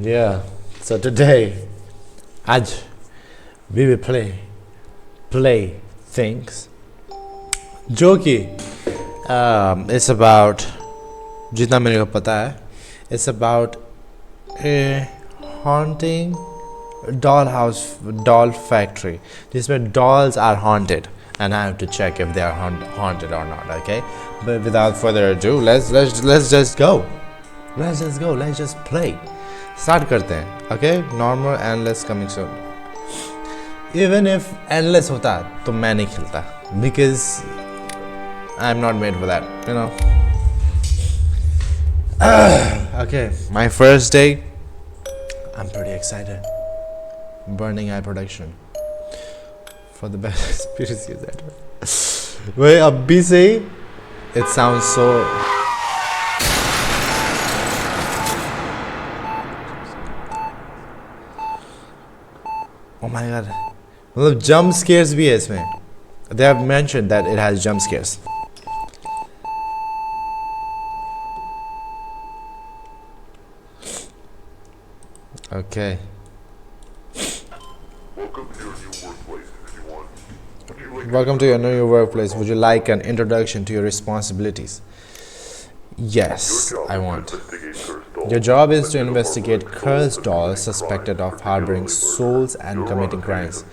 Yeah. So today, आज we will play things जो कि it's about जितना मेरे को पता है it's about a haunting doll factory जिसमें dolls are haunted and I have to check if they are haunted or not. Okay, but without further ado, let's just go. Let's just play. Start करते हैं. Okay, normal endless coming soon. Even if endless होता तो मैं नहीं खेलता because I'm not made for that, you know. Okay, my first day. I'm pretty excited. Burning Eye production for the best experience ever. Wait, abhi se hi it sounds so. Oh my god. मतलब jump scares भी है इसमें. They have mentioned that it has jump scares. Okay. Welcome to your new workplace. Would you like an introduction to your responsibilities? Yes, I want. Your job is to investigate cursed dolls suspected of harboring souls and committing crimes,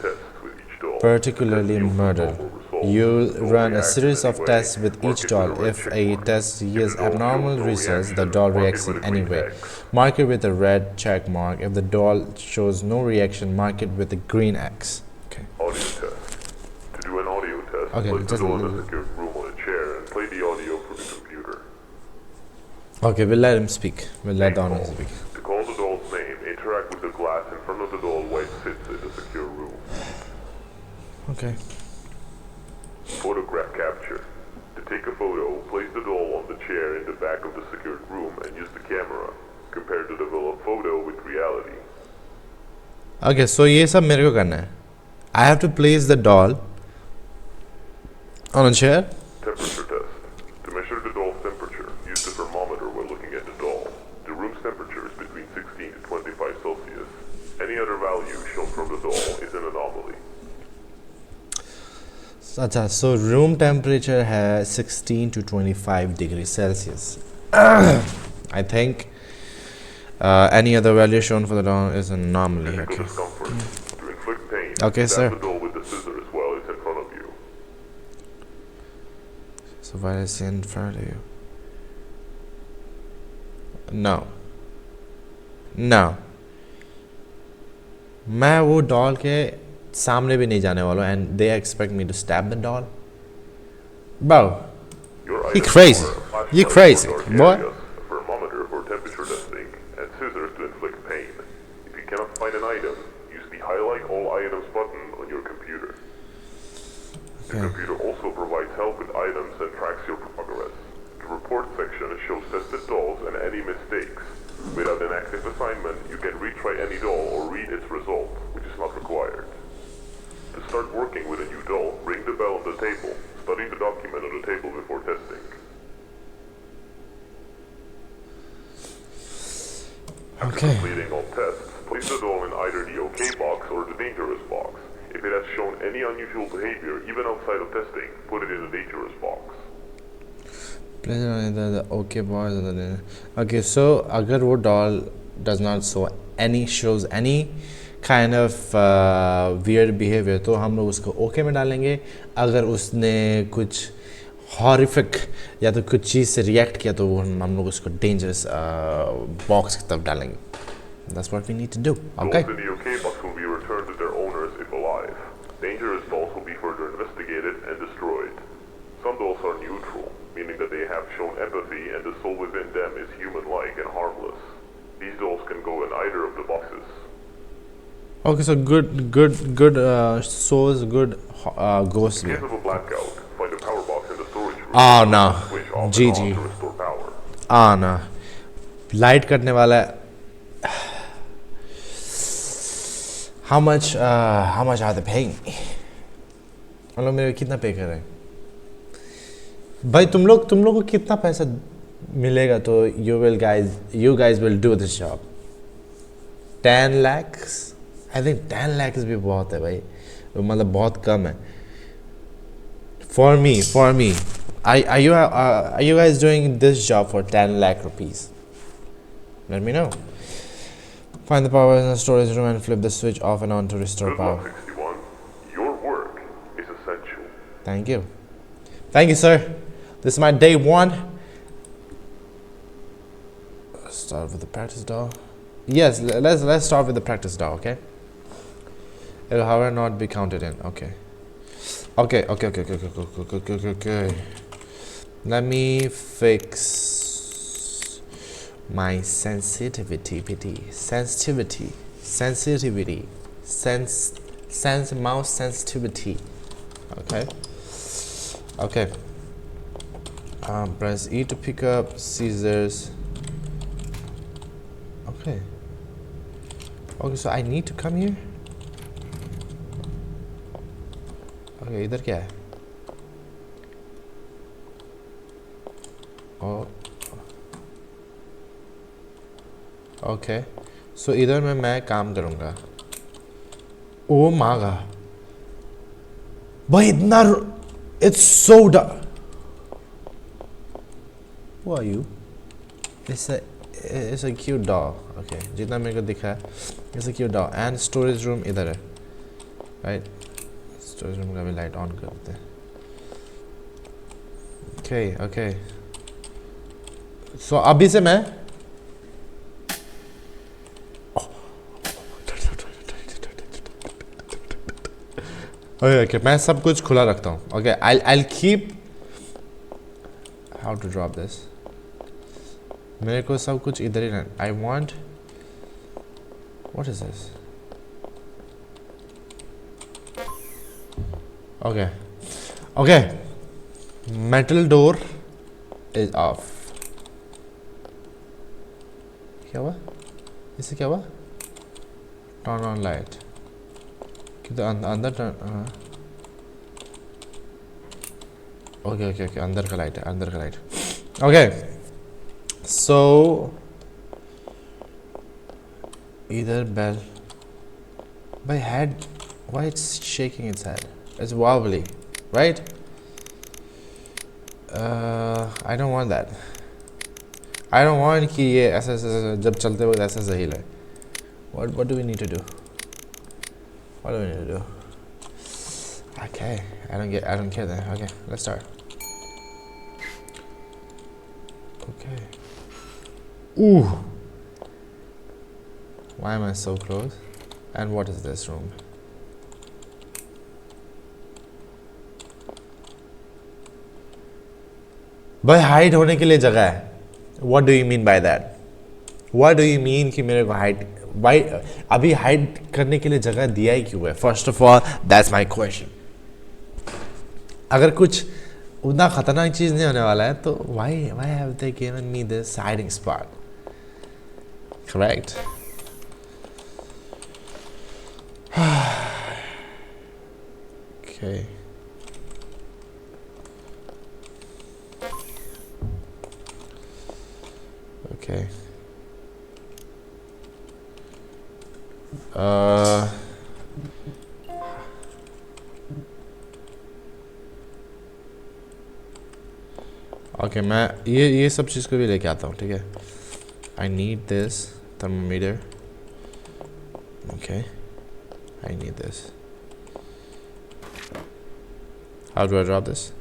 particularly murder. You'll run a series of tests with each doll. If a test yields abnormal results, the doll reacts in any way. Mark it with a red check mark. If the doll shows no reaction, mark it with a green X. Okay. Audio test. To do an audio test, Okay, place the just a doll in little a secure room on a chair and play the audio from the computer. Okay, we'll let him speak. We'll let the owner speak. To call the doll's name, interact with the glass in front of the doll while it sits in the secure room. Okay. Photograph capture. To take a photo, place the doll on the chair in the back of the secured room and use the camera. Compare to develop photo with reality. Okay, so ये सब मेरे को करना है. I have to place the doll on a chair. Temperature test. To measure the doll's temperature, use the thermometer when looking at the doll. The room's temperature is between 16 to 25 Celsius. Any other value shown from the doll is an anomaly. अच्छा, so room temperature has 16 to 25 degrees Celsius. I think any other value shown for the doll is an anomaly. Physical Okay. discomfort. To inflict pain, Okay, stab sir. the doll with the scissors while it's in front of you. So while it's in front of you. No. No. मैं वो doll के सामने भी नहीं जाने वाला हूँ and they expect me to stab the doll? Bro, Your you items crazy. are a flashlight You crazy, for dark boy. areas, a thermometer for temperature testing, and scissors to inflict pain. If you cannot find an item, use the highlight all items button on your computer. The computer also provides help with items and tracks your progress. The report section shows tested dolls and any mistakes. Without an active assignment, you can retry any doll or read its result, which is not required. To start working with a new doll, ring the bell on the table, study the document on the table before testing. After Okay. completing all tests, place the doll in either the OK box or the dangerous box. If it has shown any unusual behavior, even outside of testing, put it in the dangerous box. Okay, boys. Okay, so अगर वो doll does not shows any kind of weird behavior, तो हम लोग उसको OK में डालेंगे. अगर उसने कुछ horrific या तो कुछ चीज़ से react किया तो वो हम लोग उसको dangerous box की तरफ डालेंगे. That's what we need to do. Okay. Dolls in the OK box will be returned to their owners if alive. Dangerous dolls will be further investigated and destroyed. Some dolls are neutral, meaning that they have shown empathy and the soul within them is human-like and harmless. These dolls can go in either of the boxes. Okay, so good souls, good ghosts. In case of a blackout, find a power box in the storage room. Oh no, Switch off and GG. on to restore power. Ah no, light कटने वाला है. How much are they paying me? मतलब मेरे को कितना पे कर रहे हैं? भाई तुम लोग को कितना पैसा मिलेगा तो you guys will do this job. 10 lakhs I think 10 lakhs भी बहुत है भाई मतलब बहुत कम है for me are you guys doing this job for 10 lakh rupees let me know find the power in the storage room and flip the switch off and on to restore power 61, your work is essential. thank you sir this is my day one let's start with the practice doll yes let's start with the practice doll okay it will however not be counted in okay let me fix my sensitivity mouse sensitivity okay press E to pick up scissors okay so I need to come here okay इधर क्या है okay so इधर में मैं काम करूँगा ओ मागा भाई इतना it's so Who are you? It's a cute doll. Okay, जितना मेरे को दिखा है it's a cute doll and storage room इधर है right storage room का भी light on करते हैं okay so अभी से मैं okay मैं सब कुछ खुला रखता हूँ okay I'll keep how to drop this मेरे को सब कुछ इधर ही रहना I want what is this okay metal door is off क्या हुआ इससे क्या हुआ turn on light किधर अंदर okay अंदर का लाइट है okay so either bell my head why it's shaking its head it's wobbly right I don't want that I don't want कि ये ऐसा जब चलते वक्त ऐसा सही लगे what do we need to do okay I don't care then okay let's start okay ooh why am I so close and what is this room भाई हाइड होने के लिए जगह है what do you mean by that what do you mean कि मेरे को hide भाई अभी हाइड करने के लिए जगह दिया ही क्यों है first of all that's my question अगर कुछ उतना खतरनाक चीज नहीं होने वाला है तो why have they given me this hiding spot correct okay okay मैं ये सब चीज़ को भी लेके आता हूँ ठीक है I need this thermometer okay I need this how do I drop this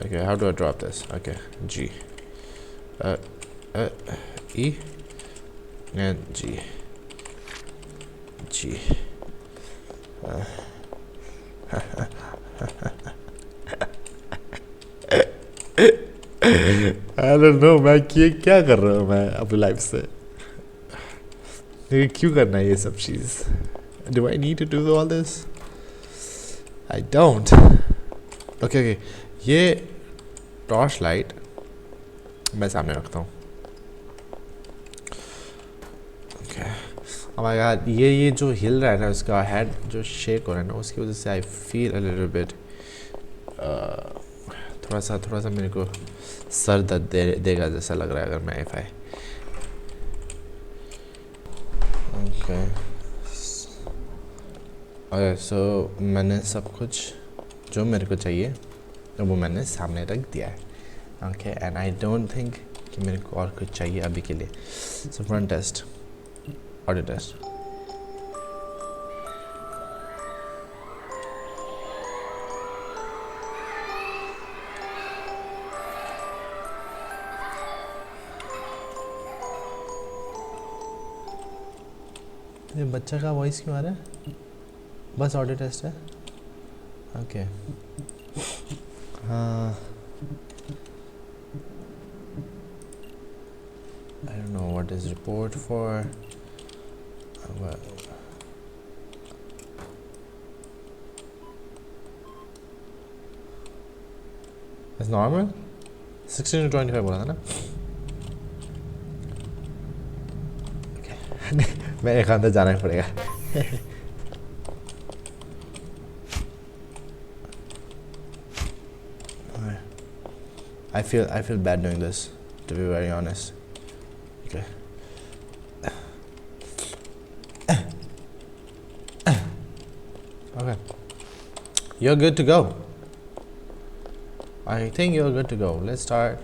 okay how do I drop this okay G E and G I don't know मैं क्या कर रहा हूँ मैं अपनी लाइफ से क्यों करना है ये सब चीज़ do I need to do all this I don't okay ये टॉर्च लाइट मैं सामने रखता हूँ okay oh my god ये जो हिल रहा है ना उसका हेड जो शेक हो रहा है ना उसकी वजह से I feel a little bit थोड़ा सा मेरे को सर दर्द देगा जैसा लग रहा है अगर मैं if I okay okay so मैंने सब कुछ जो मेरे को चाहिए वो मैंने सामने रख दिया है okay and I don't think कि मेरे को और कुछ चाहिए अभी के लिए so front test audio test ये बच्चा का वॉइस क्यों आ रहा है बस ऑडियो टेस्ट है ओके हाँ I don't know what is report for it's normal 16 to 25 बोला था ना मेरे ख्याल से जाना ही पड़ेगा I feel bad doing this to be very honest okay okay you're good to go I think you're good to go let's start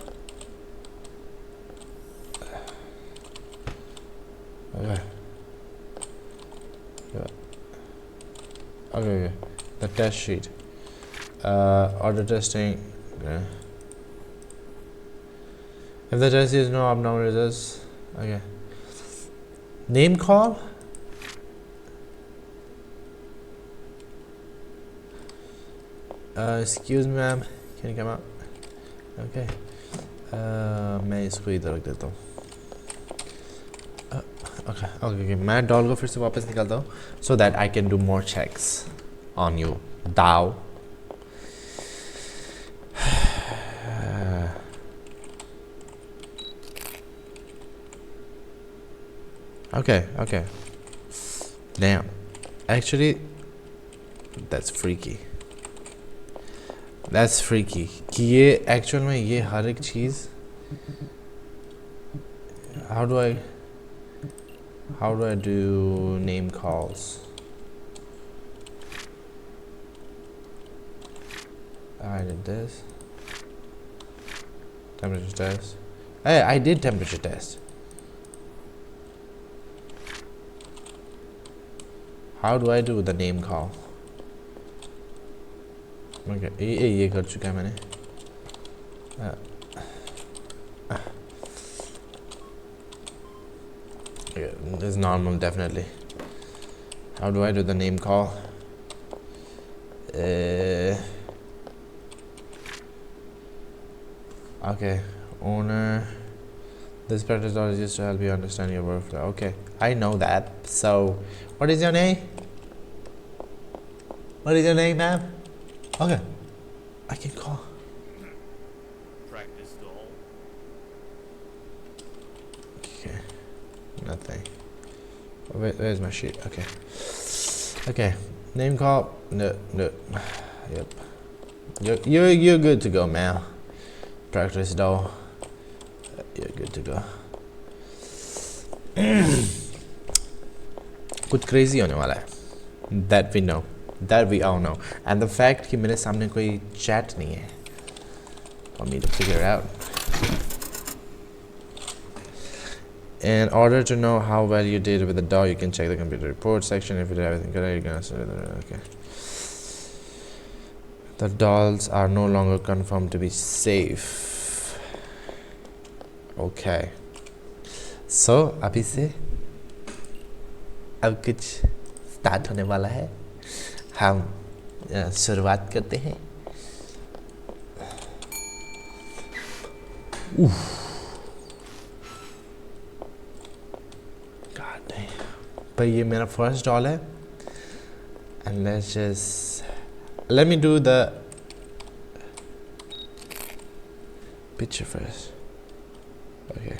okay okay the test sheet audio testing okay. If the test is no abnormal results okay name call excuse me ma'am can you come out okay मैं इसको इधर रख देता हूँ okay okay मैं doll को फिर से वापस निकालता हूँ so that I can do more checks on you Dao okay damn actually that's freaky कि ये एक्चुअल में ये हर एक चीज़ how do I do name calls I did this temperature test hey I did temperature test how do I do the name call okay ये कर चुका है मैंने yeah, this is normal definitely how do I do the name call okay owner this practice is just to help you understand your workflow okay I know that so what is your name ma'am okay I can call practice doll okay nothing where's my sheet okay name call no yep you're good to go man practice doll you're good to go कुछ crazy होने वाला है that we all know and the fact कि मेरे सामने कोई chat नहीं है for me to figure out in order to know how well you did with the doll you can check the computer report section if you did everything correct you're gonna say okay the dolls are no longer confirmed to be safe okay so अभी से अब कुछ start होने वाला है हम शुरुआत करते हैं God damn. पर ये मेरा फर्स्ट डॉल है and let me do the picture first okay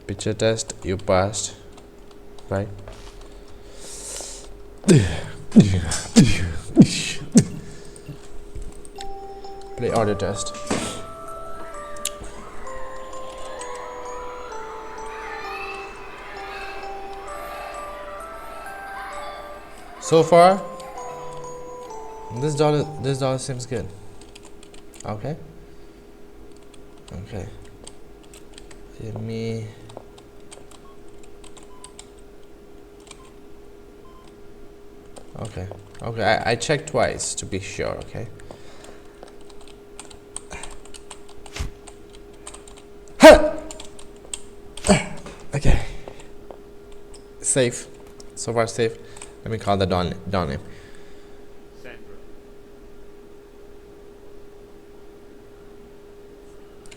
picture test you passed right play audio test So far, this doll seems good. Okay. Okay. Give me. Okay. Okay. I checked twice to be sure. Okay. Okay. Safe. So far safe. Let me call the doll name. Sandra.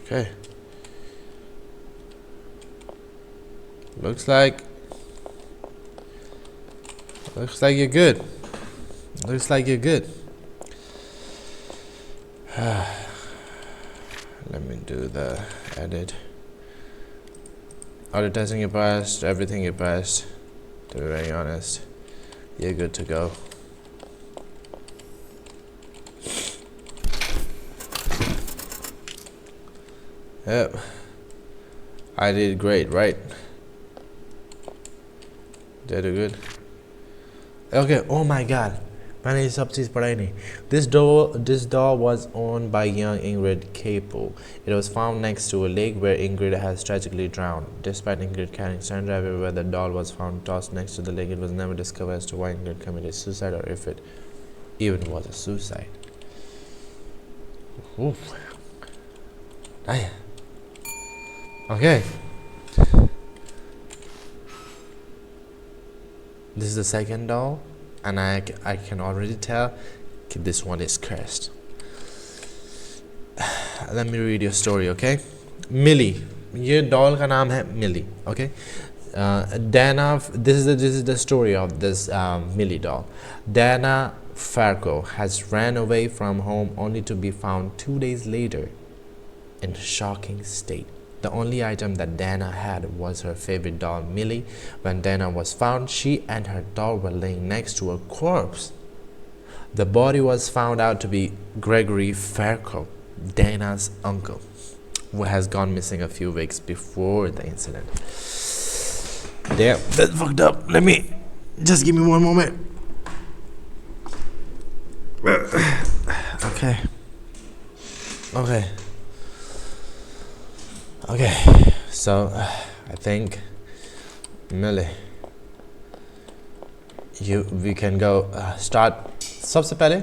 Okay. Looks like you're good. Looks like you're good. Let me do the edit. Audio testing you passed, everything you passed. To be very honest, you're good to go. Yep. I did great, right? Did it good? Okay, oh my god. मैंने ये सब चीज़ पढ़ाई नहीं. This doll was owned by young Ingrid Capel. It was found next to a lake where Ingrid has tragically drowned. Despite Ingrid carrying Sandra everywhere, the doll was found tossed next to the lake. It was never discovered as to why Ingrid committed suicide or if it even was a suicide. Oof. Damn. Okay. This is the second doll, and I can already tell this one is cursed. Let me read your story, okay? Millie. ये doll का नाम है Millie, okay? Dana. This is the story of this Millie doll. Dana Farco has ran away from home only to be found 2 days later in a shocking state. The only item that Dana had was her favorite doll, Millie. When Dana was found, she and her doll were laying next to a corpse. The body was found out to be Gregory Farco, Dana's uncle, who has gone missing a few weeks before the incident. Damn, that's fucked up. Let me just give me one moment. Okay. So I think Millie, we can go start. सबसे पहले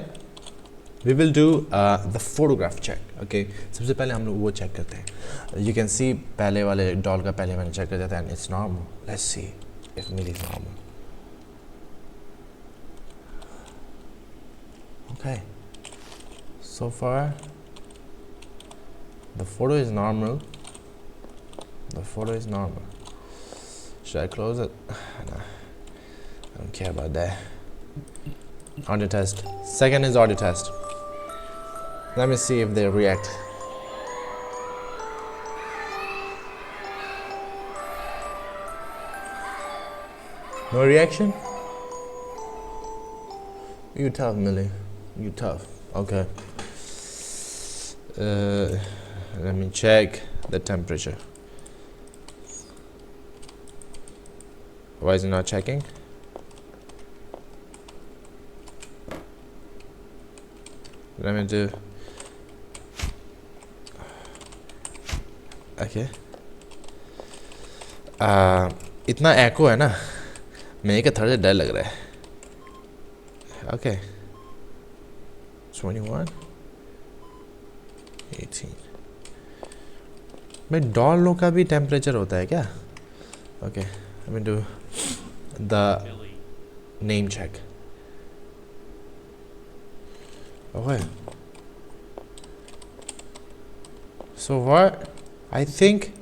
we will do the photograph check. Okay, सबसे पहले हम लोग वो check करते हैं. You can see पहले वाले doll का पहले मैंने check कर दिया था and it's normal. Let's see if Millie is normal. Okay, so far the photo is normal. The photo is normal. Should I close it? No, I don't care about that. Audio test. Second is audio test. Let me see if they react. No reaction? You tough, Millie. You tough. Okay. Let me check the temperature. Why is it not checking? Let me do. Okay. इतना echo है ना, मेरे को थोड़ा सा डर लग रहा है. Okay. 21. 18. भाई डॉल लोग का भी टेम्परेचर होता है क्या? Okay. Let me do the name check. Okay. So what? I think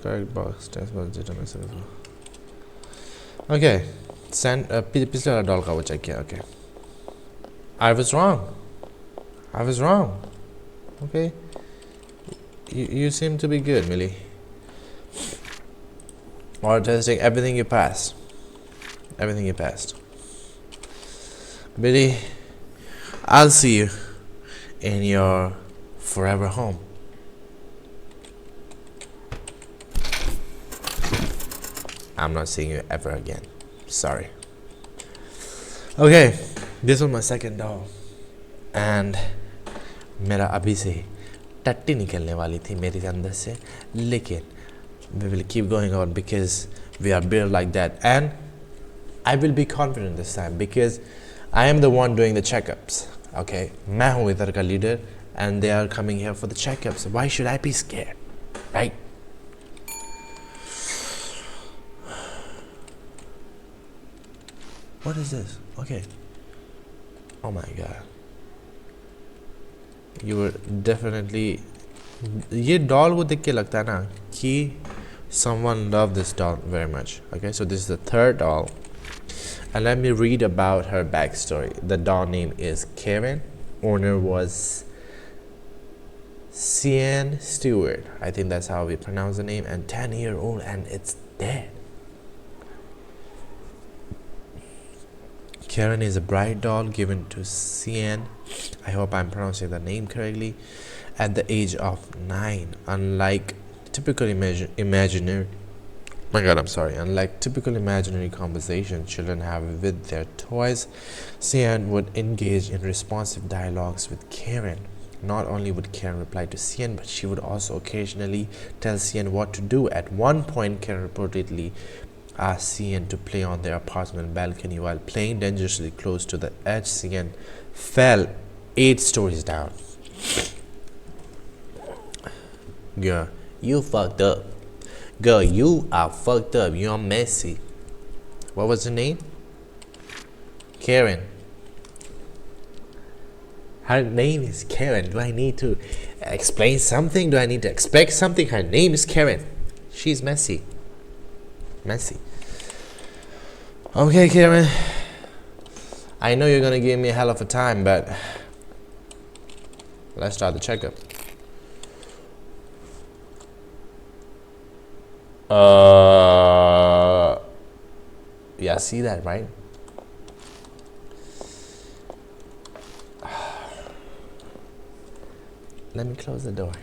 correct box test was determined. Okay. Send पिछले वाला doll का वो check किया. Okay. I was wrong. Okay. You seem to be good, Millie. Or testing everything you passed. Billy, I'll see you in your forever home. I'm not seeing you ever again. Sorry. Okay, this was my second doll, and मेरा अभी से टट्टी निकलने वाली थी मेरे अंदर से, लेकिन we will keep going on because we are built like that, and I will be confident this time because I am the one doing the checkups. Okay, मैं हूँ इधर का leader, and they are coming here for the checkups. Why should I be scared, right? What is this? Okay. Oh my god. You were definitely. ये doll को देख के लगता है ना कि someone loved this doll very much. Okay, so this is the third doll, and let me read about her backstory. The doll name is Karen. Owner was Cian Stewart. I think that's how we pronounce the name. And 10-year-old, and it's dead. Karen is a bride doll given to Cian, I hope I'm pronouncing the name correctly, at the age of 9. Unlike typical imaginary conversation children have with their toys, Cian would engage in responsive dialogues with Karen. Not only would Karen reply to Cian, but she would also occasionally tell Cian what to do. At one point, Karen reportedly asked Cian to play on their apartment balcony. While playing dangerously close to the edge, Cian fell 8 stories down. Girl, you fucked up. Girl, you are fucked up. You're messy. What was her name? Karen. Her name is Karen. Do I need to explain something? Do I need to expect something? Her name is Karen. She's messy. Messy. Okay, Karen. I know you're gonna give me a hell of a time, but let's start the checkup. Yeah, see that, right? Let me close the door.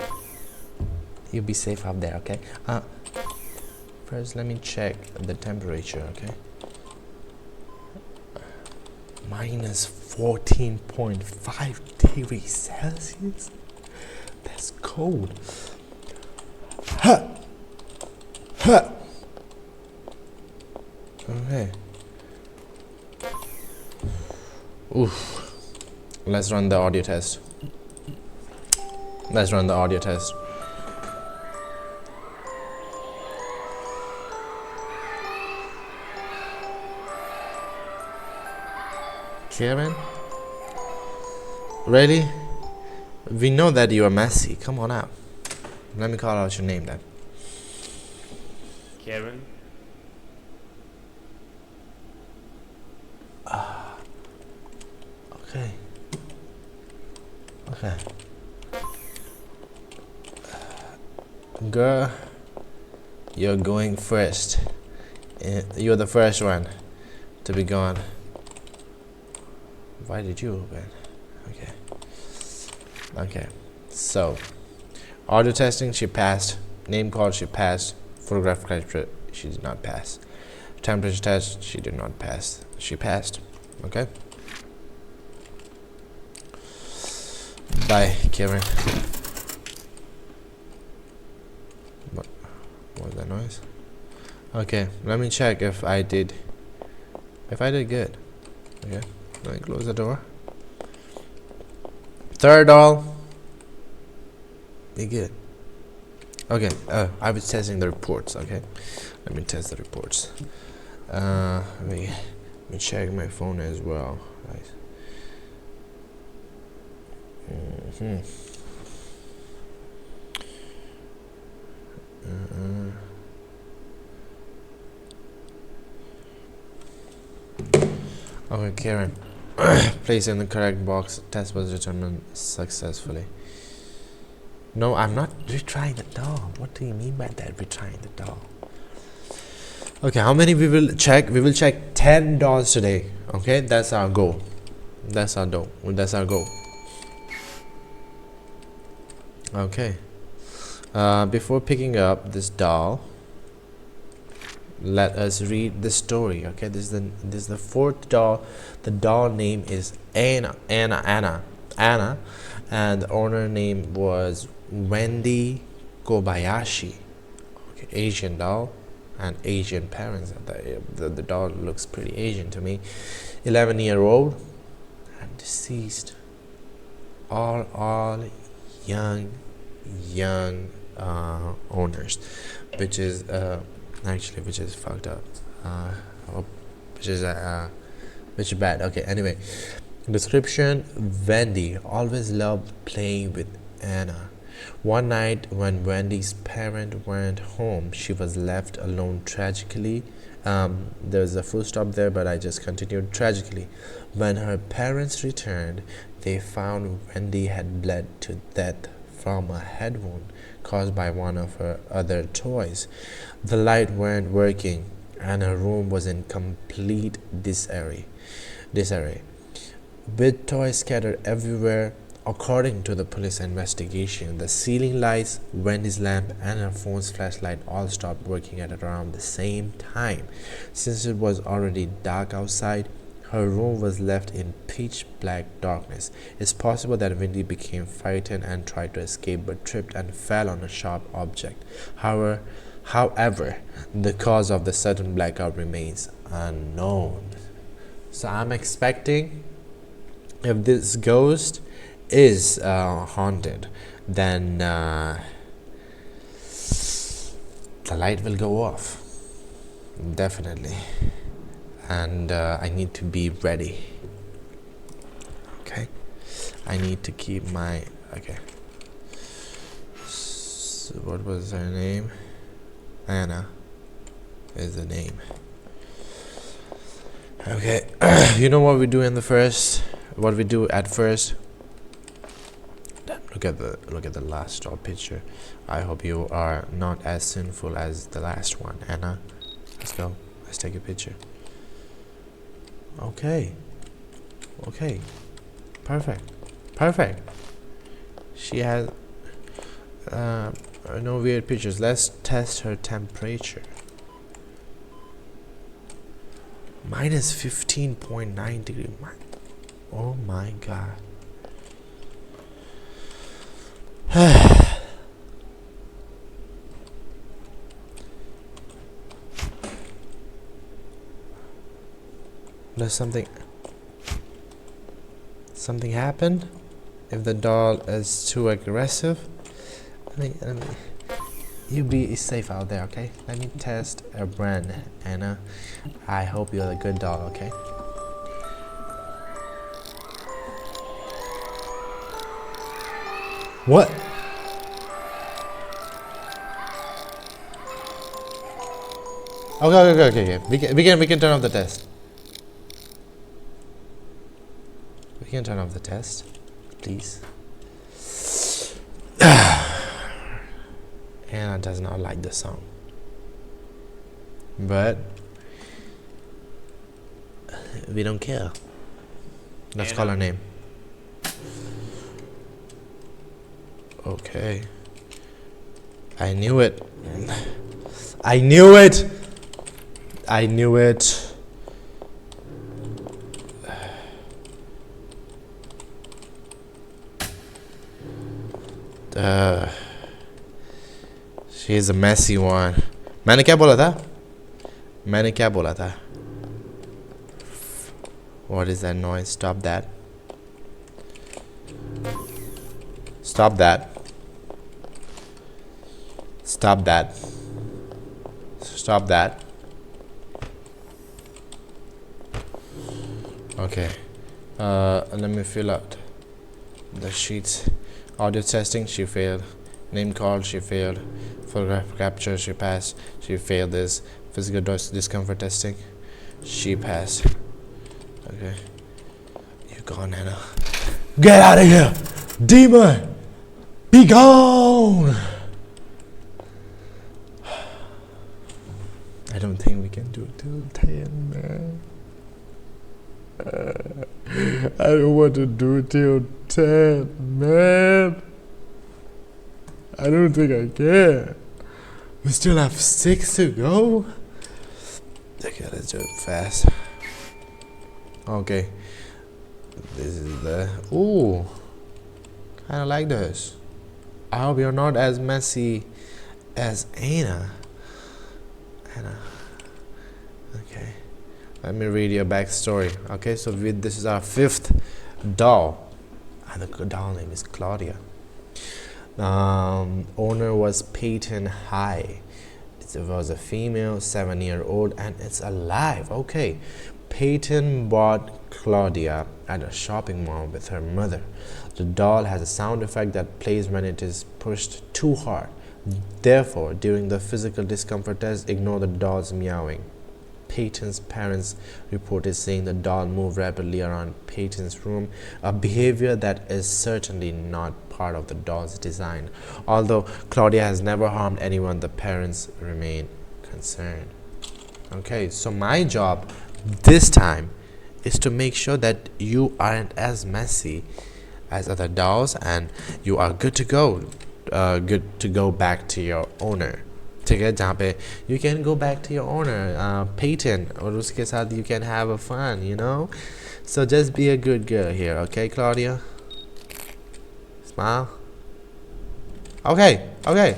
You be safe up there, okay? First, let me check the temperature, okay? Minus 14.5 degrees Celsius. That's cold. Okay. Oof. Let's run the audio test. Karen? Really? We know that you are messy. Come on out. Let me call out your name then. Karen. Okay. Girl, you're going first. You're the first one to be gone. Why did you open? Okay. So, audio testing, she passed. Name call, she passed. Photograph capture, she did not pass. Temperature test, she did not pass. She passed. Okay. Bye, Karen. What was that noise? Okay, let me check if I did good. Okay, let me close the door. Third doll, be good. Okay, I was testing the reports. Okay, let me test the reports. Let me check my phone as well. Right. Okay, Karen. Place in the correct box. Test was determined successfully. No, I'm not retrying the doll. What do you mean by that? Retrying the doll. Okay, how many we will check? We will check 10 dolls today. Okay, that's our goal. That's our goal. Okay. Before picking up this doll, Let us read the story. Okay, this is the fourth doll. The doll name is Anna, and the owner name was Wendy Kobayashi. Okay, Asian doll and Asian parents. The doll looks pretty Asian to me. 11-year-old and deceased. All young owners, which is actually which is fucked up. Which is bad. Okay, anyway, description. Wendy always loved playing with Anna. One night when Wendy's parents weren't home, she was left alone tragically. There's a full stop there, but I just continued. Tragically, when her parents returned, they found Wendy had bled to death from a head wound caused by one of her other toys. The light weren't working, and her room was in complete disarray. With toys scattered everywhere. According to the police investigation, the ceiling lights, Wendy's lamp, and her phone's flashlight all stopped working at around the same time. Since it was already dark outside, her room was left in pitch black darkness. It's possible that Wendy became frightened and tried to escape but tripped and fell on a sharp object. However, the cause of the sudden blackout remains unknown. So I'm expecting, if this ghost is haunted, then the light will go off, definitely, and I need to be ready. Okay, I need to keep my so what was her name? Anna is the name. Okay. You know what we do at first. Look at the last job picture. I hope you are not as sinful as the last one. Anna, let's go. Let's take a picture. Okay. Perfect. She has no weird pictures. Let's test her temperature. Minus 15.9 degree. Oh my god. Does something happen if the doll is too aggressive? Let me you be safe out there, okay? Let me test a brand, Anna. I hope you're a good doll, okay? What? Okay. We can turn off the test. We can turn off the test, please. Anna does not like the song, but we don't care. Let's call her name. Okay. I knew it. She is a messy one. मैंने क्या बोला था? What is that noise? Stop that. Okay. Let me fill out the sheets. Audio testing, she failed. Name call, she failed. Photograph capture, she passed. She failed this. Physical discomfort testing, she passed. Okay. You gone, Anna. Get out of here! Demon! Be gone! I don't think we can do it till 10, man. I don't want to do it till 10, man. I don't think I can. We still have 6 to go. Okay, let's do it fast. Okay, this is the ooh, kind of like this. I hope you're not as messy as Anna. Okay, let me read your backstory. Okay, so this is our 5th doll, and the doll name is Claudia. Owner was Peyton High. It was a female, 7-year-old, and it's alive. Okay, Peyton bought Claudia at a shopping mall with her mother. The doll has a sound effect that plays when it is pushed too hard. Therefore, during the physical discomfort test, ignore the doll's meowing. Peyton's parents reported seeing the doll move rapidly around Peyton's room, a behavior that is certainly not part of the doll's design. Although Claudia has never harmed anyone, the parents remain concerned. Okay, so my job this time is to make sure that you aren't as messy as other dolls and you are good to go back to your owner. ठीक है, जहाँ पे you can go back to your owner, Peyton, और उसके साथ you can have a fun, you know. So just be a good girl here, okay, Claudia? Smile. Okay,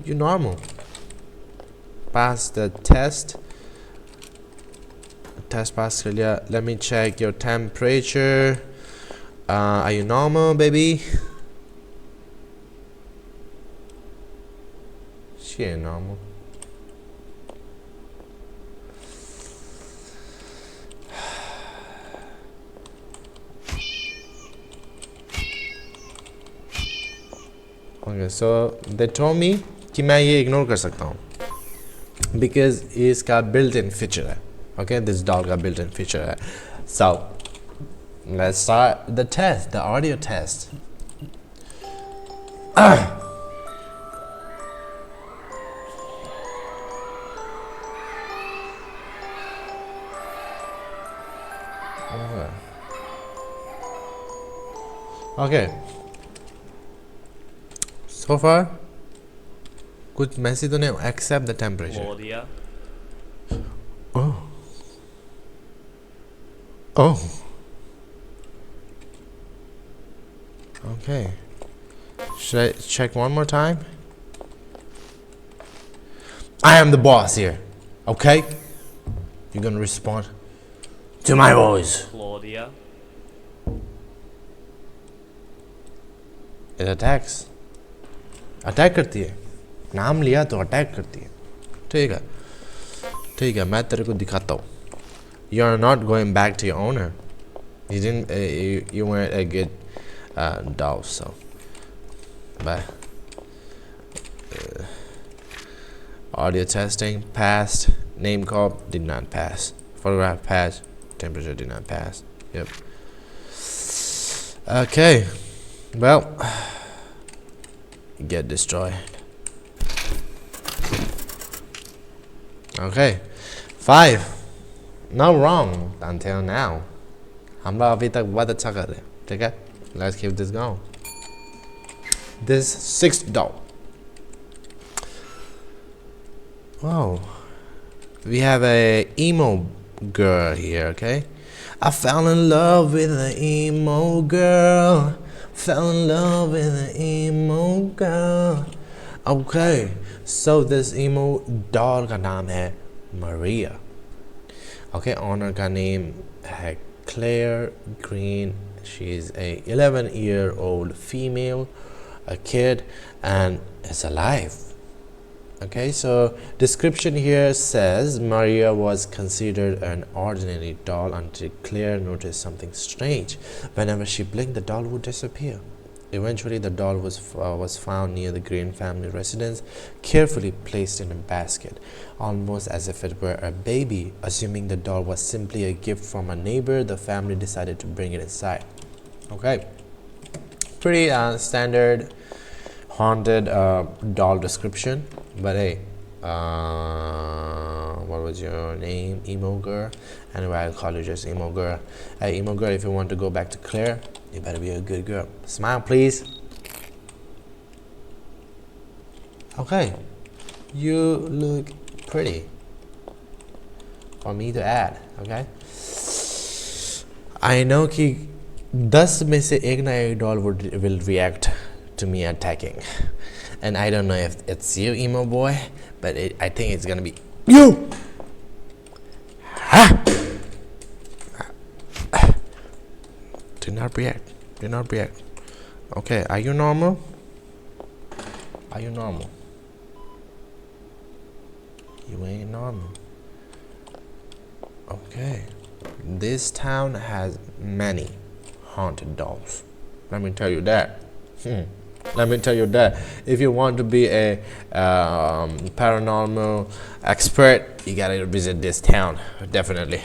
you normal. Pass the test. Test pass कर लिया. Let me check your temperature. Are you normal, baby? She ain't normal. Okay, so they told me कि मैं ये ignore कर सकता हूँ because इसका built-in feature है. Okay, this doll का built-in feature है. So let's start the test, the audio test. Okay. So far, कुछ messy तो नहीं, except the temperature. Claudia, Oh. Okay. Should I check one more time? I am the boss here. Okay? You're gonna respond to my voice. Claudia, It attacks. Attack करती है. नाम लिया तो attack करती है. ठीक है, मैं तेरे को दिखाता हूँ. You are not going back to your owner. You didn't. You weren't a good doll, so. But audio testing passed. Name call did not pass. Photograph passed. Temperature did not pass. Yep. Okay. Well, get destroyed. Okay. 5. No wrong until now. हम लोग अभी तक बहुत अच्छा कर रहे हैं. ठीक है? Let's keep this going. This 6th doll. Wow. We have a emo girl here, okay? I fell in love with an emo girl. Fell in love with an emo girl. Okay, so this emo doll का नाम है Maria. Okay, owner का name है Claire Green. She's a 11-year-old female, a kid, and is alive. Okay, so description here says Maria was considered an ordinary doll until Claire noticed something strange. Whenever she blinked, the doll would disappear. Eventually, the doll was found near the Green family residence, carefully placed in a basket, almost as if it were a baby. Assuming the doll was simply a gift from a neighbor, the family decided to bring it inside. Okay, pretty standard haunted doll description. But hey, what was your name? Emo girl? Anyway, I'll call you just emo girl. Hey, emo girl, if you want to go back to Claire, you better be a good girl. Smile, please. Okay, you look pretty. for me to add. Okay, I know कि 10 में से एक ना एक doll will react to me attacking, and I don't know if it's you, emo boy, but I think it's gonna be you. Do not react. Do not react. Okay, are you normal? Are you normal? You ain't normal. Okay. This town has many haunted dolls. Let me tell you that. Let me tell you that. If you want to be a paranormal expert, you gotta visit this town. Definitely.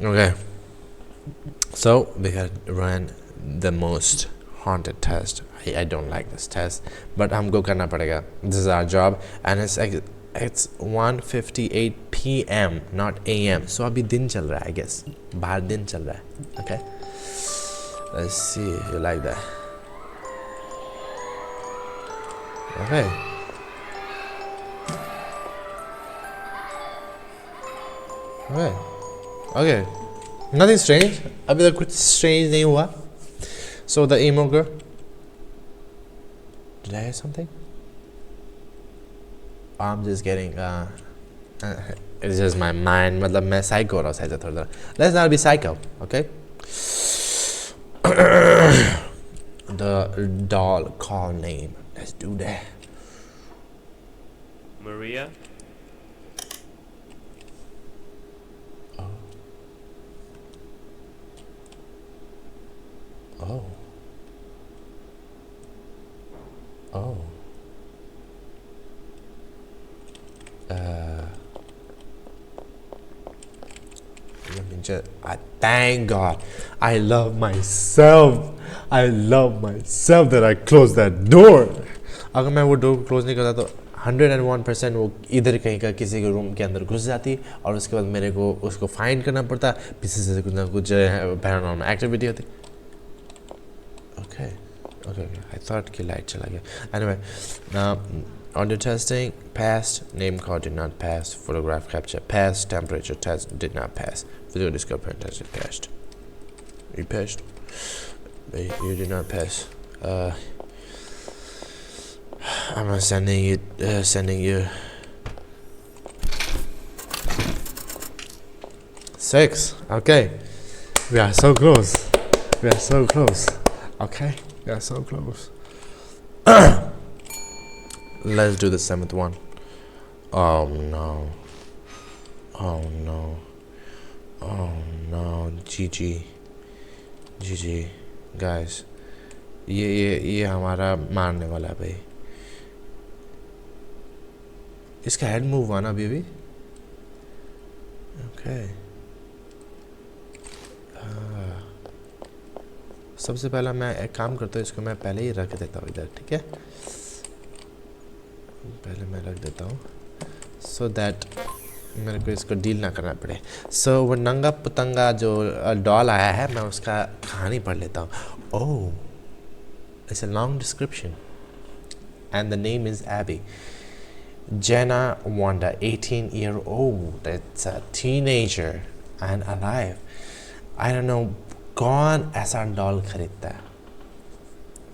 Okay. So we gotta run the most haunted test. I don't like this test, but हमको करना पड़ेगा. This is our job, and it's 1:58 p.m. not a.m. So अभी दिन चल रहा है, I guess. बाहर दिन चल रहा है. Okay. Let's see if you like that. Okay. Okay. Okay. Nothing strange. अभी तक कुछ strange नहीं हुआ. So the emo girl. Did I hear something? I'm just getting it's just my mind. मतलब मैं psycho हो रहा हूँ शायद थोड़ा. Let's not be psycho, okay? The doll call name. Let's do that. Maria. Oh. Oh. Let me just. Thank God. I love myself. I love myself that I closed that door. अगर मैं वो door close नहीं करता तो 101% वो इधर कहीं का किसी के रूम के अंदर घुस जाती और उसके बाद मेरे को उसको फाइंड करना पड़ता पीछे से कुछ ना कुछ पैरानॉर्मल एक्टिविटी होती. Okay. I thought कि light चला गया. Anyway, audio testing passed. Name call did not pass. Photograph capture passed. Temperature test did not pass. Video discovery test passed. You passed. You did not pass. I'm not sending you 6. Okay, we are so close. Okay, we are so close. Let's do the 7th one. Oh no. GG guys, ये हमारा मारने वाला है भाई. इसका head move हुआ ना अभी भी. Okay. सबसे पहला मैं एक काम करता हूँ, इसको मैं पहले ही रख देता हूँ इधर. ठीक है, पहले मैं रख देता हूँ so that मेरे को इसको डील ना करना पड़े. So वो नंगा पुतंगा जो डॉल आया है मैं उसका कहानी पढ़ लेता हूँ. Oh, it's a long description and the name is Abby. Jenna Wanda, 18-year-old. It's a teenager and alive. I don't know. कौन ऐसा doll खरीदता है?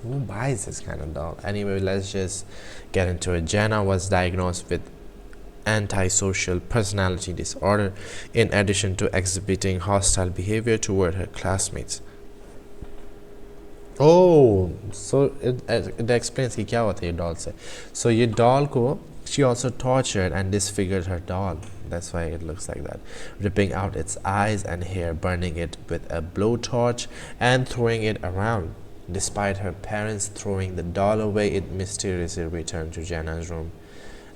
Who buys this kind of doll? Anyway, let's just get into it. Jenna was diagnosed with antisocial personality disorder in addition to exhibiting hostile behavior toward her classmates. Oh, so it explains कि क्या होता है ये doll से. So ये doll को she also tortured and disfigured her doll. That's why it looks like that. Ripping out its eyes and hair, burning it with a blowtorch, and throwing it around. Despite her parents throwing the doll away, it mysteriously returned to Jenna's room.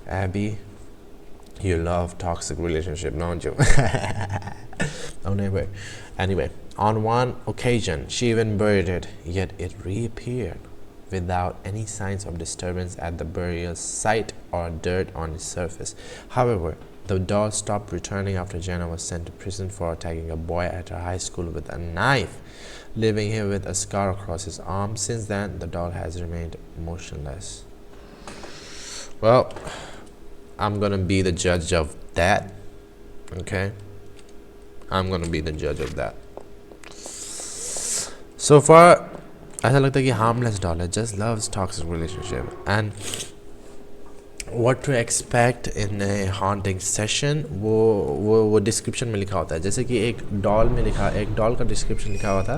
Abby, you love toxic relationship, don't you? Anyway, on one occasion, she even buried it, yet it reappeared without any signs of disturbance at the burial site or dirt on its surface. However, the doll stopped returning after Jenna was sent to prison for attacking a boy at her high school with a knife, leaving him with a scar across his arm. Since then, the doll has remained motionless. Well, I'm gonna be the judge of that. Okay, I'm gonna be the judge of that. So far ऐसा लगता है कि harmless doll है, just loves toxic relationship. And what to expect in a haunting session, वो description में लिखा होता है. जैसे कि एक डॉल का डिस्क्रिप्शन लिखा हुआ था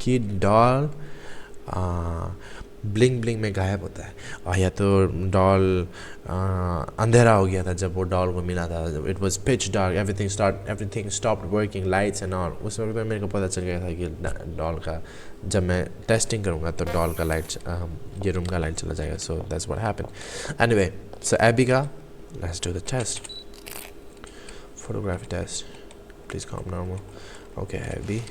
कि डॉल ब्लिंग ब्लिंग में गायब होता है, और या तो डॉल अंधेरा हो गया था जब वो डॉल को मिला था. It was pitch dark, everything stopped working, lights and all. उस वक्त में मेरे को पता चल गया था कि डॉल का, जब मैं टेस्टिंग करूँगा तो डॉल का लाइट, ये रूम का लाइट चला जाएगा. So that's what happened. Anyway, so Abby का, let's do the test, photography test. Please come normal. Okay Abby.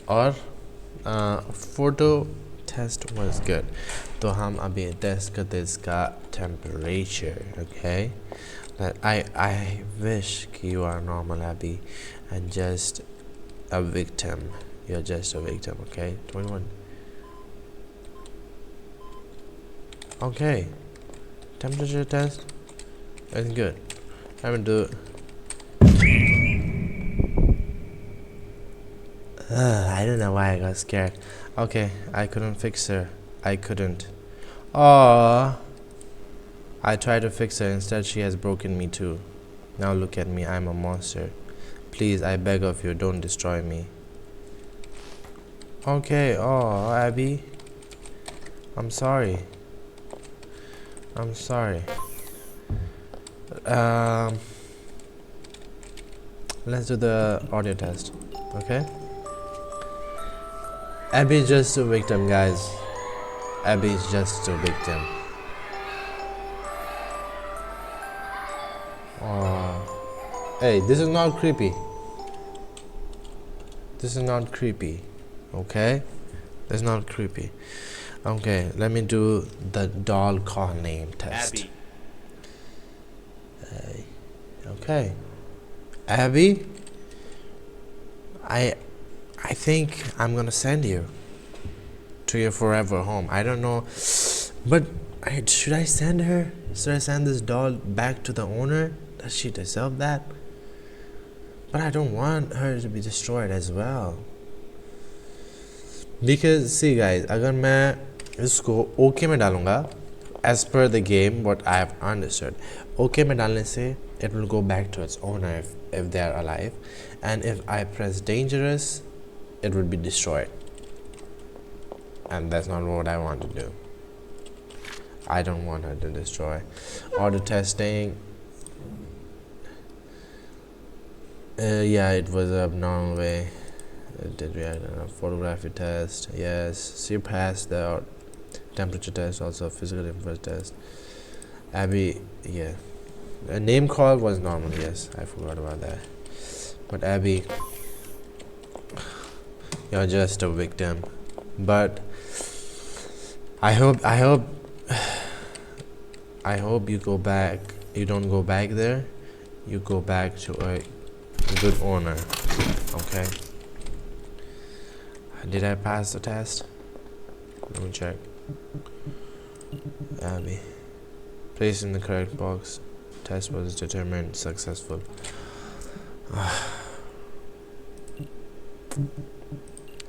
और फोटो टेस्ट वाज गुड. तो हम अभी टेस्ट करते इसका टेम्परेचर. ओके, आई विश कि you are normal Abby and just a victim. You're just a victim. Okay, 21. Okay, temperature test is good. I'm gonna do it. I don't know why I got scared. Okay, I couldn't fix her. I couldn't. Aww. I tried to fix her. Instead, she has broken me too. Now look at me. I'm a monster. Please, I beg of you, don't destroy me. Okay. Oh, Abby. I'm sorry. I'm sorry. Let's do the audio test. Okay. Abby is just a victim, guys. Abby is just a victim. Oh. Hey, this is not creepy. This is not creepy. Okay? This is not creepy. Okay, let me do the doll call name test. Abby. Okay. Abby? I think I'm gonna send you to your forever home. I don't know, but should I send her? Should I send this doll back to the owner? Does she deserve that? But I don't want her to be destroyed as well. Because see guys, अगर मैं इसको OK में डालूँगा, as per the game what I have understood, OK में डालने से it will go back to its owner if they are alive, and if I press dangerous, it will be destroyed, and that's not what I want to do. I don't want her to destroy. Audio testing. Yeah, it was a abnormal way. It did react on a photography test. Yes, she passed the temperature test, also physical influence test. Abby, yeah. A name call was normal, yes, I forgot about that. But Abby, you're just a victim. But I hope you go back. You don't go back there. You go back to a good owner. Okay. Did I pass the test? Let me check. Abby, placed in the correct box. Test was determined successful.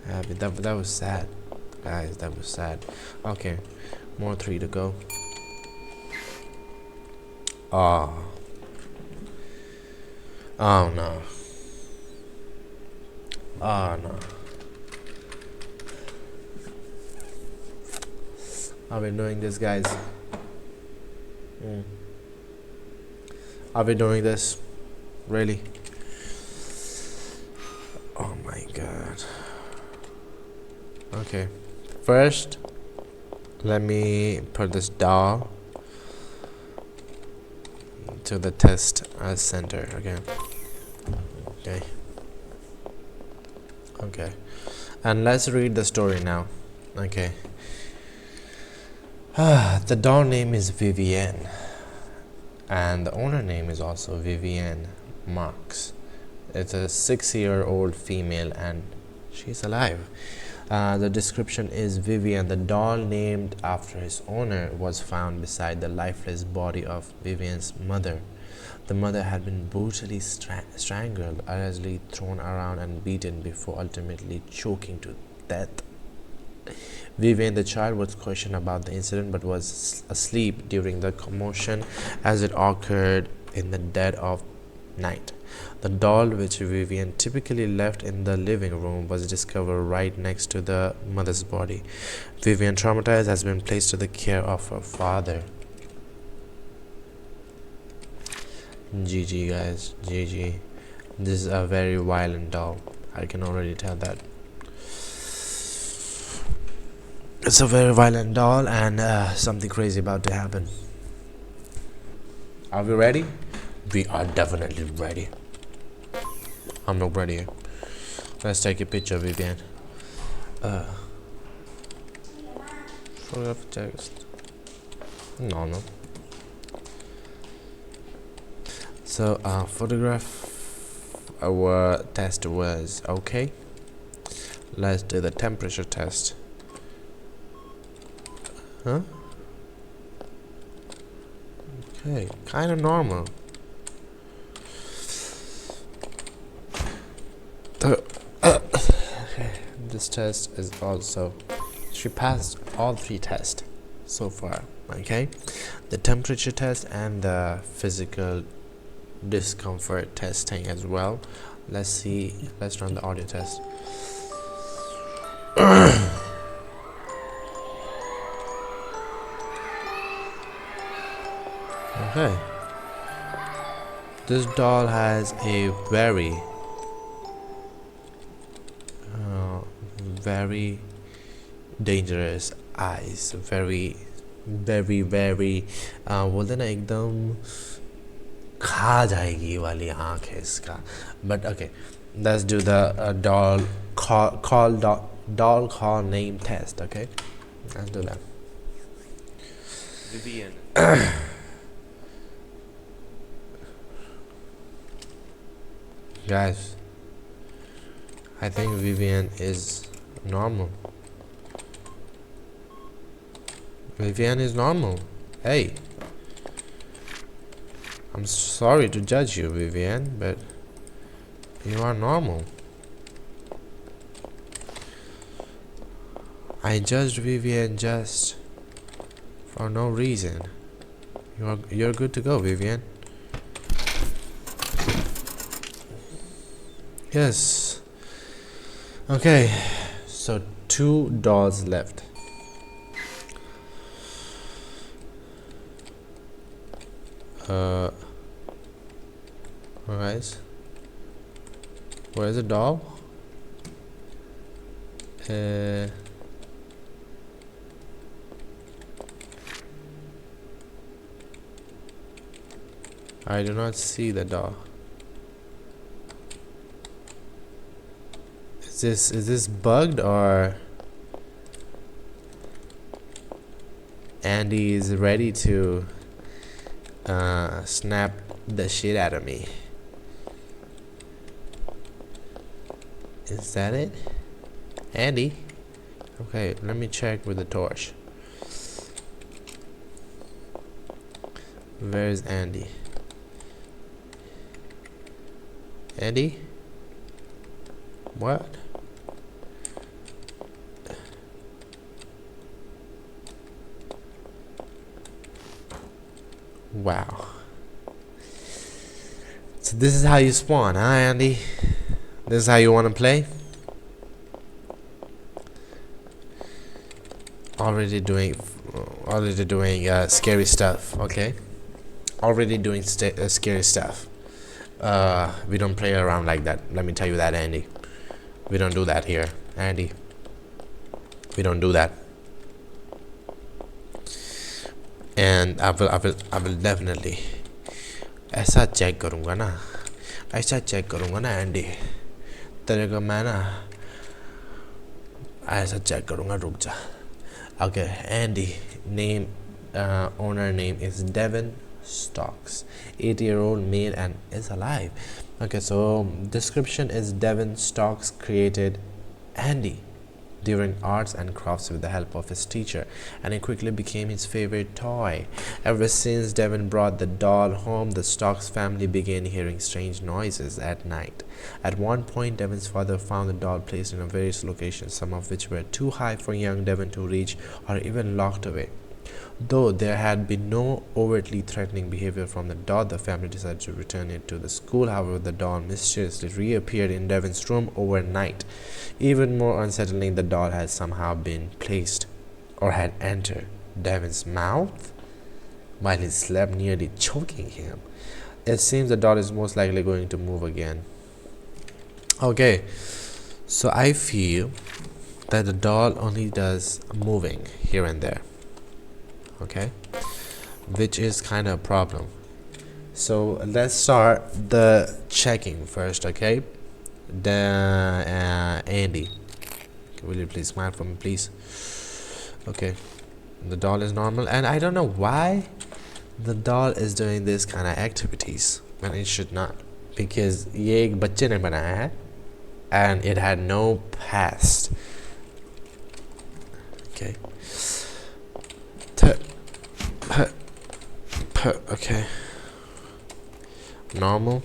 Abby, that was sad, guys. That was sad. Okay, more 3 to go. Oh no. Oh no. Are we doing this, guys? Are we doing this? Really? Oh my god. Okay. First, let me put this doll to the test center again. Okay. Okay. And let's read the story now. Okay. The doll name is Vivienne, and the owner name is also Vivienne Marks. It's a 6-year-old female and she's alive. The description is Vivian, the doll named after his owner, was found beside the lifeless body of Vivian's mother. The mother had been brutally strangled, allegedly thrown around and beaten before ultimately choking to death. Vivian, the child, was questioned about the incident but was asleep during the commotion as it occurred in the dead of night. The doll, which Vivian typically left in the living room, was discovered right next to the mother's body. Vivian, traumatized, has been placed to the care of her father. GG guys, GG. This is a very violent doll. I can already tell that. It's a very violent doll, and something crazy about to happen. Are we ready? We are definitely ready. I'm not ready. Let's take a picture, Vivian. Photograph text. No. So photograph our test was okay. Let's do the temperature test. Huh? Okay, kind of normal. Okay, this test is also, she passed all 3 tests so far. Okay, the temperature test and the physical discomfort testing as well. Let's see, let's run the audio test. Okay, this doll has a very dangerous eyes, very बोलते ना एकदम खा जाएगी वाली आँख है इसका. But okay, let's do the doll call name test. Okay, let's do that. Vivian. Guys, I think Vivian is normal. Vivian is normal. Hey, I'm sorry to judge you, Vivian, but you are normal. I judged Vivian just for no reason. You're good to go, Vivian. Yes. Okay, so 2 dolls left. Alright. Where's the doll? I do not see the doll. Is this bugged, or Andy is ready to snap the shit out of me? Is that it, Andy? Okay, let me check with the torch. Where's Andy? Andy? What? Wow. So this is how you spawn, huh, Andy? This is how you want to play? Already doing scary stuff. Okay, already doing scary stuff. We don't play around like that. Let me tell you that, Andy. We don't do that here, Andy. We don't do that. And I will definitely ऐसा check करूँगा ना, ऐसा check करूँगा ना Andy, तेरे को मैं ना ऐसा चेक करूँगा, रुक जा. Okay, Andy, name, owner name is Devin Stocks, 8-year-old male and is alive. Okay, so description is Devin Stocks created Andy. during arts and crafts with the help of his teacher, and it quickly became his favorite toy. Ever since Devin brought the doll home, the Stokes family began hearing strange noises at night. At one point, Devin's father found the doll placed in various locations, some of which were too high for young Devin to reach or even locked away. Though there had been no overtly threatening behavior from the doll, the family decided to return it to the school. However, the doll mysteriously reappeared in Devin's room overnight. Even more unsettling, the doll had somehow been placed or had entered Devin's mouth while he slept, nearly choking him. It seems the doll is most likely going to move again. Okay, so I feel that the doll only does moving here and there. Okay, which is kind of a problem. So let's start the checking first. Okay, the Andy, will you please smile for me, please? Okay, the doll is normal, and I don't know why the doll is doing this kind of activities when it should not, because ये एक बच्चे ने बनाया है and it had no past. Okay, okay, normal.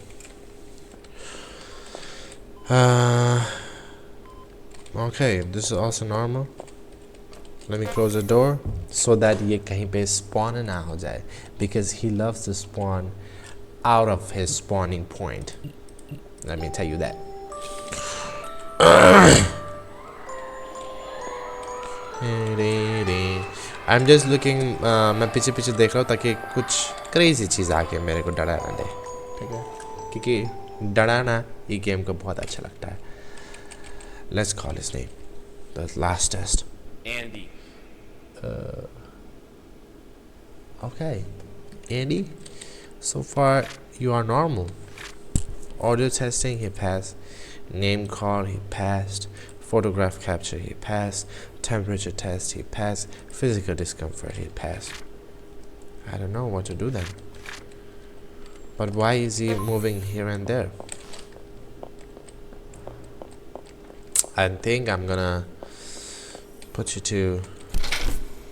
Okay, this is also normal. Let me close the door so that ये कहीं पे spawn ना हो जाए, because he loves to spawn out of his spawning point. Let me tell you that. I'm just looking, मैं पीछे पीछे देख रहा हूँ ताकि कुछ क्रेजी चीज़ आके मेरे को डरा ना दे, ठीक है? क्योंकि डराना ये गेम को बहुत अच्छा लगता है. Let's call his name. The last test. Andy. Okay, Andy. So far you are normal. Audio testing, he passed. Name call, he passed. Photograph capture, he passed. Temperature test, he passed. Physical discomfort, he passed. I don't know what to do then. But why is he moving here and there? I think I'm gonna put you to...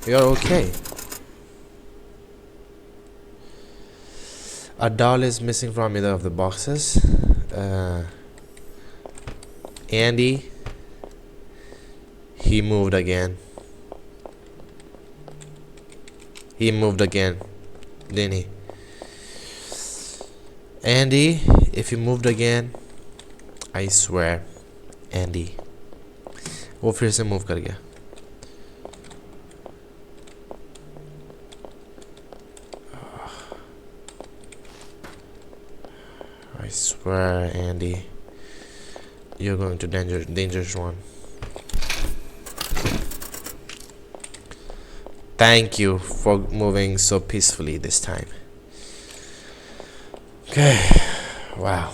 You're okay. A doll is missing from either of the boxes. Andy, he moved again. He moved again, didn't he? Andy, if you moved again, I swear, Andy, वो फिर से move कर गया. I swear, Andy, you're going to dangerous one. Thank you for moving so peacefully this time. Okay, wow,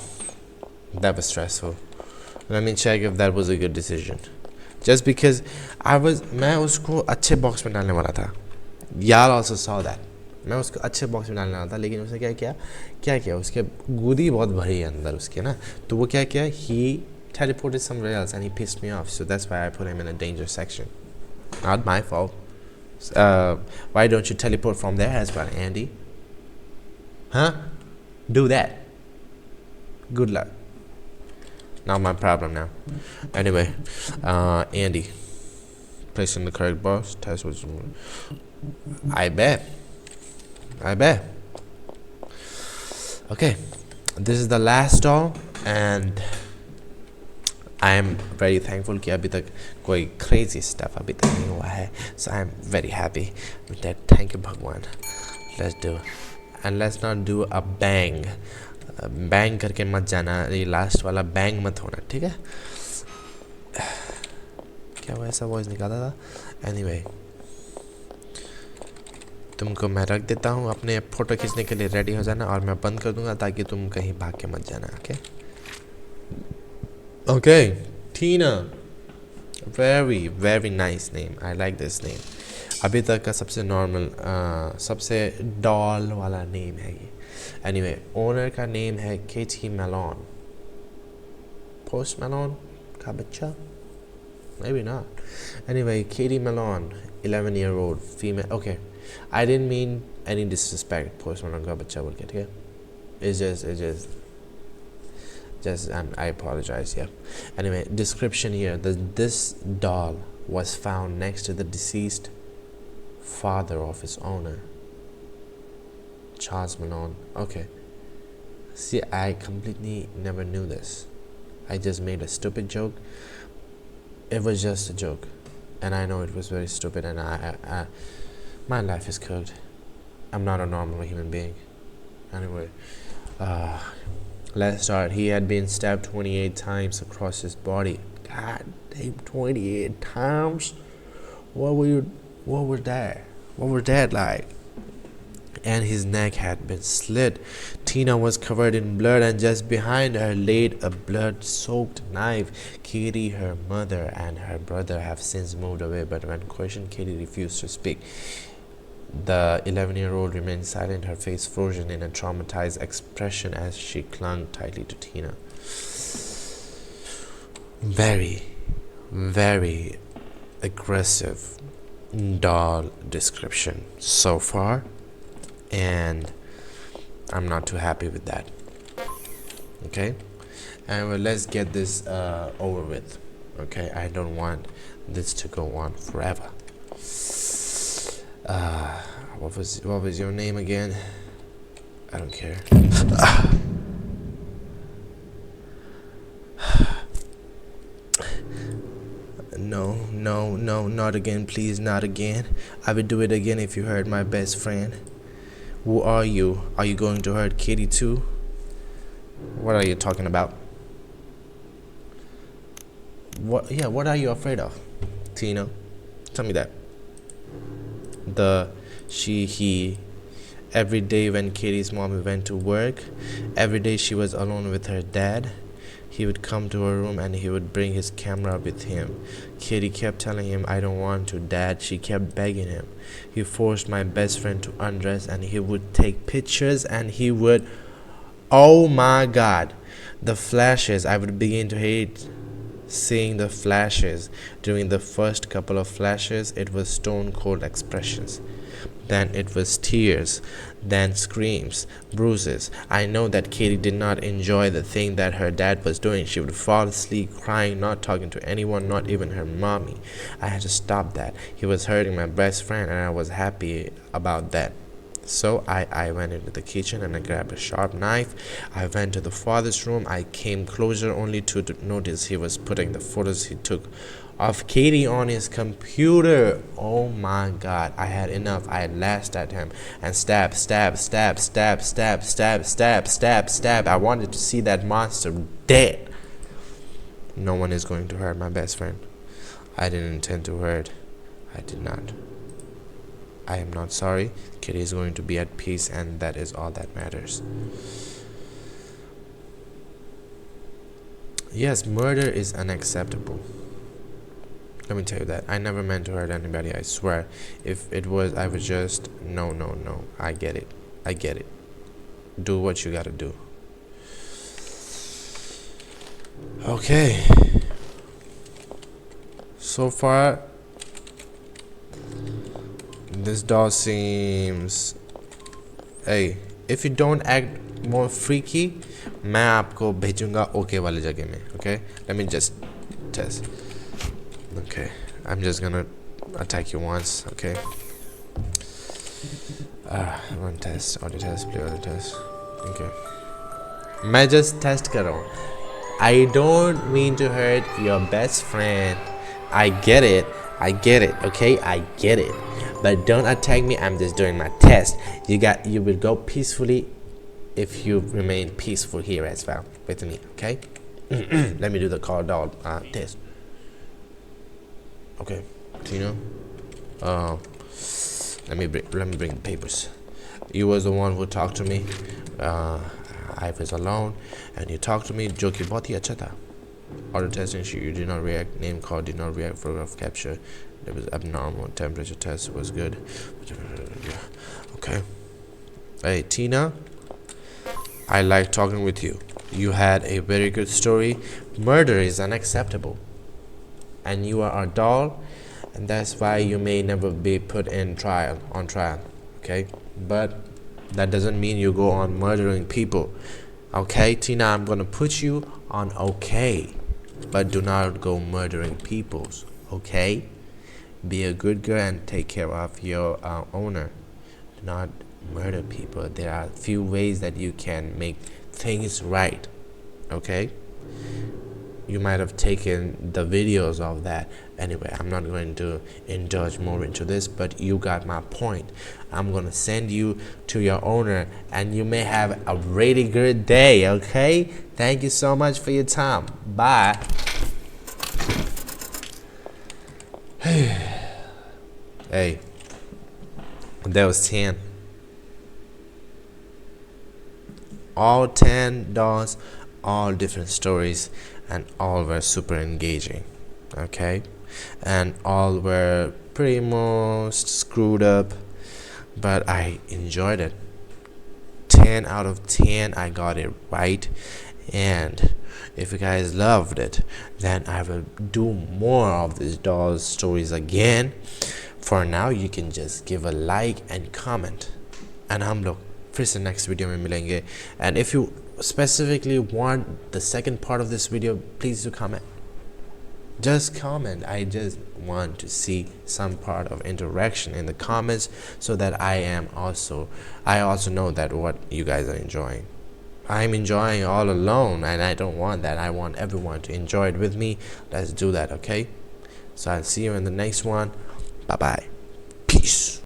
that was stressful. Let me check if that was a good decision. Just because मैं उसको अच्छे box में डालने वाला था. Y'all also saw that. मैं उसको अच्छे बॉक्स में डालने वाला था, लेकिन उसने क्या किया उसके गुदी बहुत भरी है अंदर उसके ना, तो वो क्या किया, he teleported somewhere else and he pissed me off, so that's why I put him in a danger section. Not my fault. Why don't you teleport from there as well, Andy? Huh? Do that. Good luck. Not my problem now. Anyway, Andy, placed in the correct box. Test was. I bet. Okay, this is the last doll, and I am very thankful कि अभी तक कोई crazy stuff अभी तक नहीं हुआ है. So I am very happy with that. Thank you भगवान. Let's do, and let's not do a bang. Bang करके मत जाना, ये लास्ट वाला bang मत होना, ठीक है? क्या वो ऐसा वॉइस निकाला था? Anyway, तुमको मैं रख देता हूँ, अपने फ़ोटो खींचने के लिए रेडी हो जाना, और मैं बंद कर दूँगा ताकि तुम कहीं भाग के मत जाना. Okay, Tina, very nice name. I like this name. अभी तक का सबसे नॉर्मल, सबसे डॉल वाला नेम है ये. Anyway, ओनर का नेम है केटी मेलोन. पोस्ट मेलोन का बच्चा. maybe not. Anyway, Katie Malone, 11-year-old female. Okay, I didn't mean any disrespect. Post Malone ka bacha bol ke, theek hai? It's just I apologize. Yeah. Anyway, description here. This doll was found next to the deceased father of its owner, Charles Malone. Okay. See, I completely never knew this. I just made a stupid joke. It was just a joke, and I know it was very stupid. And my life is cooked. I'm not a normal human being. Anyway, let's start. He had been stabbed 28 times across his body. God damn, 28 times. What was that? What was that like? And his neck had been slit. Tina was covered in blood, and just behind her laid a blood-soaked knife. Katie, her mother, and her brother have since moved away, but when questioned, Katie refused to speak. The 11-year-old remained silent, her face frozen in a traumatized expression as she clung tightly to Tina. Very, very aggressive doll description so far, and I'm not too happy with that. Okay, and well, let's get this over with. Okay, I don't want this to go on forever. What was your name again? I don't care. No, not again, please, not again. I would do it again if you hurt my best friend. Who are you? Are you going to hurt Katie too? What are you talking about? What are you afraid of, Tina? Tell me that. He, every day when Katie's mom went to work, every day she was alone with her dad, he would come to her room and he would bring his camera with him. Katie kept telling him, I don't want to, Dad. She kept begging him. He forced my best friend to undress and he would take pictures and he would, oh my God, the flashes. I would begin to hate seeing the flashes. During the first couple of flashes, it was stone cold expressions. Then it was tears, then screams, bruises. I know that Katie did not enjoy the thing that her dad was doing. She would fall asleep crying, not talking to anyone, not even her mommy. I had to stop that. He was hurting my best friend and I was happy about that. So I went into the kitchen and I grabbed a sharp knife. I went to the father's room. I came closer only to notice he was putting the photos he took of Katie on his computer. Oh my God, I had enough. I lashed at him and stab. I wanted to see that monster dead. No one is going to hurt my best friend. I didn't intend to hurt. I did not. I am not sorry. Katie is going to be at peace, and that is all that matters. Yes, murder is unacceptable. Let me tell you that. I never meant to hurt anybody, I swear. If it was, I would just... No. I get it. Do what you gotta do. Okay. So far, this doll seems... Hey, if you don't act more freaky, मैं आपको भेजूंगा okay वाली जगह में. Okay? Let me just test. Okay, I'm just gonna attack you once, okay? One test, audio test, play audio test. Okay. मैं just test कर रहा हूँ. I don't mean to hurt your best friend. I get it, okay? I get it. But don't attack me, I'm just doing my test. You will go peacefully if you remain peaceful here as well with me, okay? Let me do the call doll test. Okay, Tina. Let me bring the papers. You was the one who talked to me. I was alone, and you talked to me. जो कि बहुत ही अच्छा था. Auto testing, you did not react. Name call did not react. Photograph capture, it was abnormal. Temperature test was good. Okay. Hey, Tina. I like talking with you. You had a very good story. Murder is unacceptable. and you are a doll, and that's why you may never be put on trial. Okay, but that doesn't mean you go on murdering people. Okay, Tina, I'm gonna put you on okay, but do not go murdering peoples. Okay, be a good girl and take care of your owner. Do not murder people. There are few ways that you can make things right. Okay, you might have taken the videos of that. Anyway, I'm not going to indulge more into this, but you got my point. I'm gonna send you to your owner, and you may have a really good day. Okay, thank you so much for your time. Bye. Hey, that was 10. All 10 dolls, all different stories, and all were super engaging. Okay, and all were pretty much screwed up, but I enjoyed it. 10 out of 10, I got it right. And if you guys loved it, then I will do more of these dolls stories again. For now, you can just give a like and comment, and हम लोग फिर से next video में मिलेंगे. And if you specifically want the second part of this video, please do comment. Just comment. I just want to see some part of interaction in the comments, so that I also know that what you guys are enjoying. I'm enjoying all alone, and I don't want that. I want everyone to enjoy it with me. Let's do that, okay? So I'll see you in the next one. Bye bye. Peace.